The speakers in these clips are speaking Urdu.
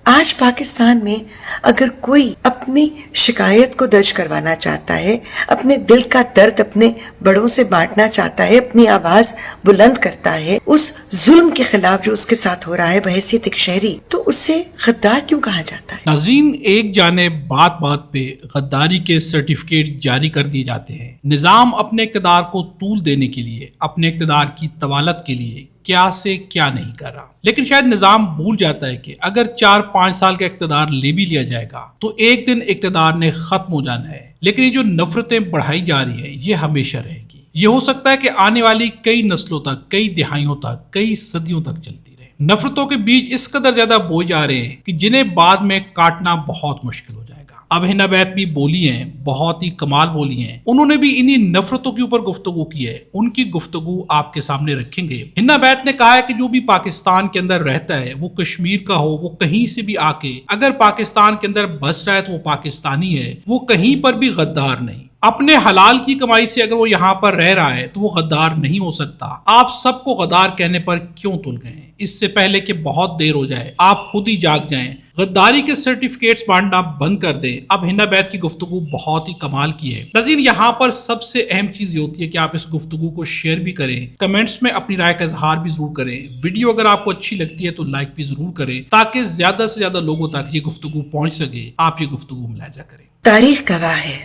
آج پاکستان میں اگر کوئی اپنی شکایت کو درج کروانا چاہتا ہے، اپنے دل کا درد اپنے بڑوں سے بانٹنا چاہتا ہے، اپنی آواز بلند کرتا ہے اس ظلم کے خلاف جو اس کے ساتھ ہو رہا ہے بحیثیت ایک شہری، تو اس سے غدار کیوں کہا جاتا ہے؟ ناظرین، ایک جانب بات بات پہ غداری کے سرٹیفکیٹ جاری کر دیے جاتے ہیں۔ نظام اپنے اقتدار کو طول دینے کے لیے، اپنے اقتدار کی طوالت کے لیے کیا سے کیا نہیں کر رہا، لیکن شاید نظام بھول جاتا ہے کہ اگر 4-5 سال کا اقتدار لے بھی لیا جائے گا تو ایک دن اقتدار نے ختم ہو جانا ہے، لیکن یہ جو نفرتیں بڑھائی جا رہی ہیں یہ ہمیشہ رہے گی۔ یہ ہو سکتا ہے کہ آنے والی کئی نسلوں تک، کئی دہائیوں تک، کئی صدیوں تک چلتی رہے۔ نفرتوں کے بیج اس قدر زیادہ بوئے جا رہے ہیں کہ جنہیں بعد میں کاٹنا بہت مشکل ہو جائے گا۔ اب ہنا بیت بھی بولی ہیں، بہت ہی کمال بولی ہیں، انہوں نے بھی انہی نفرتوں کے اوپر گفتگو کی ہے، ان کی گفتگو آپ کے سامنے رکھیں گے۔ ہنا بیت نے کہا ہے کہ جو بھی پاکستان کے اندر رہتا ہے، وہ کشمیر کا ہو، وہ کہیں سے بھی آ کے اگر پاکستان کے اندر بس رہا ہے تو وہ پاکستانی ہے، وہ کہیں پر بھی غدار نہیں۔ اپنے حلال کی کمائی سے اگر وہ یہاں پر رہ رہا ہے تو وہ غدار نہیں ہو سکتا۔ آپ سب کو غدار کہنے پر کیوں تل گئے ہیں؟ اس سے پہلے کہ بہت دیر ہو جائے آپ خود ہی جاگ جائیں، غداری کے سرٹیفکیٹس بانٹنا بند کر دیں۔ اب ہنا بیت کی گفتگو بہت ہی کمال کی ہے۔ ناظرین، یہاں پر سب سے اہم چیز یہ ہوتی ہے کہ آپ اس گفتگو کو شیئر بھی کریں، کمنٹس میں اپنی رائے کا اظہار بھی ضرور کریں، ویڈیو اگر آپ کو اچھی لگتی ہے تو لائک بھی ضرور کریں تاکہ زیادہ سے زیادہ لوگوں تک یہ گفتگو پہنچ سکے۔ آپ یہ گفتگو ملاحظہ کریں۔ تاریخ گواہ ہے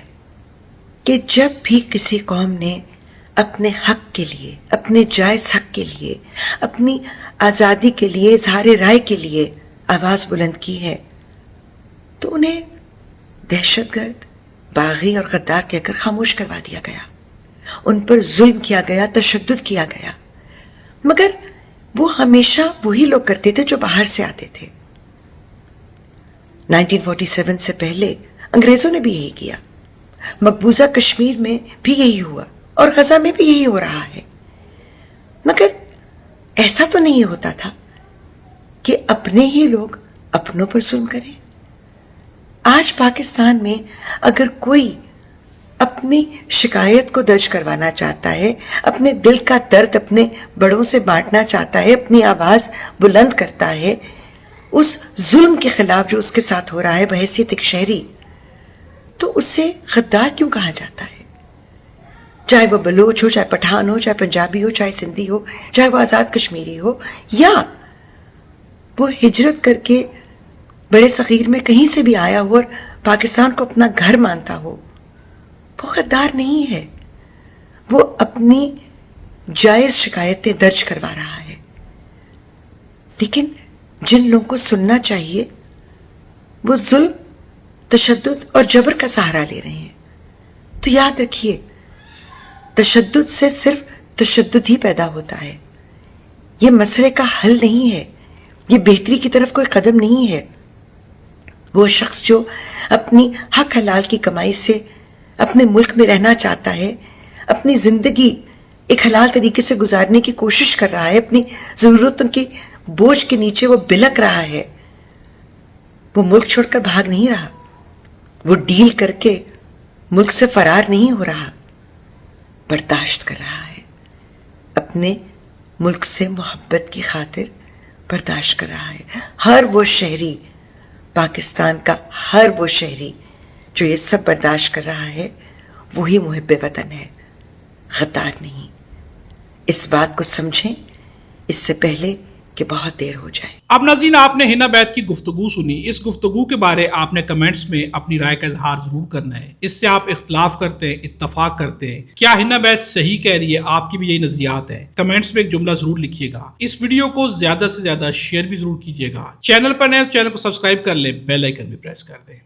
کہ جب بھی کسی قوم نے اپنے حق کے لیے، اپنے جائز حق کے لیے، اپنی آزادی کے لیے، اظہار رائے کے لیے آواز بلند کی ہے تو انہیں دہشت گرد، باغی اور غدار کہہ کر خاموش کروا دیا گیا، ان پر ظلم کیا گیا، تشدد کیا گیا۔ مگر وہ ہمیشہ وہی لوگ کرتے تھے جو باہر سے آتے تھے۔ 1947 سے پہلے انگریزوں نے بھی یہی کیا، مقبوضہ کشمیر میں بھی یہی ہوا اور غزہ میں بھی یہی ہو رہا ہے۔ مگر ایسا تو نہیں ہوتا تھا کہ اپنے ہی لوگ اپنوں پر ظلم کریں۔ آج پاکستان میں اگر کوئی اپنی شکایت کو درج کروانا چاہتا ہے، اپنے دل کا درد اپنے بڑوں سے بانٹنا چاہتا ہے، اپنی آواز بلند کرتا ہے اس ظلم کے خلاف جو اس کے ساتھ ہو رہا ہے بحیثیت ایک شہری، تو اس سے غدار کیوں کہا جاتا ہے؟ چاہے وہ بلوچ ہو، چاہے پٹھان ہو، چاہے پنجابی ہو، چاہے سندھی ہو، چاہے وہ آزاد کشمیری ہو، یا وہ ہجرت کر کے بڑے صغیر میں کہیں سے بھی آیا ہو اور پاکستان کو اپنا گھر مانتا ہو، وہ غدار نہیں ہے، وہ اپنی جائز شکایتیں درج کروا رہا ہے۔ لیکن جن لوگوں کو سننا چاہیے وہ ظلم، تشدد اور جبر کا سہارا لے رہے ہیں۔ تو یاد رکھیے، تشدد سے صرف تشدد ہی پیدا ہوتا ہے، یہ مسئلے کا حل نہیں ہے، یہ بہتری کی طرف کوئی قدم نہیں ہے۔ وہ شخص جو اپنی حق حلال کی کمائی سے اپنے ملک میں رہنا چاہتا ہے، اپنی زندگی ایک حلال طریقے سے گزارنے کی کوشش کر رہا ہے، اپنی ضرورتوں کی بوجھ کے نیچے وہ بلک رہا ہے، وہ ملک چھوڑ کر بھاگ نہیں رہا، وہ ڈیل کر کے ملک سے فرار نہیں ہو رہا، برداشت کر رہا ہے، اپنے ملک سے محبت کی خاطر برداشت کر رہا ہے۔ ہر وہ شہری، پاکستان کا ہر وہ شہری جو یہ سب برداشت کر رہا ہے وہی محب وطن ہے، غدار نہیں۔ اس بات کو سمجھیں اس سے پہلے کہ بہت دیر ہو جائے۔ اب ناظرین، آپ نے ہنا بیت کی گفتگو سنی، اس گفتگو کے بارے آپ نے کمنٹس میں اپنی رائے کا اظہار ضرور کرنا ہے۔ اس سے آپ اختلاف کرتے ہیں، اتفاق کرتے ہیں، کیا ہنا بیت صحیح کہہ رہی ہے؟ آپ کی بھی یہی نظریات ہیں؟ کمنٹس میں ایک جملہ ضرور لکھیے گا۔ اس ویڈیو کو زیادہ سے زیادہ شیئر بھی ضرور کیجیے گا۔ چینل پر نئے، چینل کو سبسکرائب کر لیں، بیل آئیکن بھی پریس کر دیں۔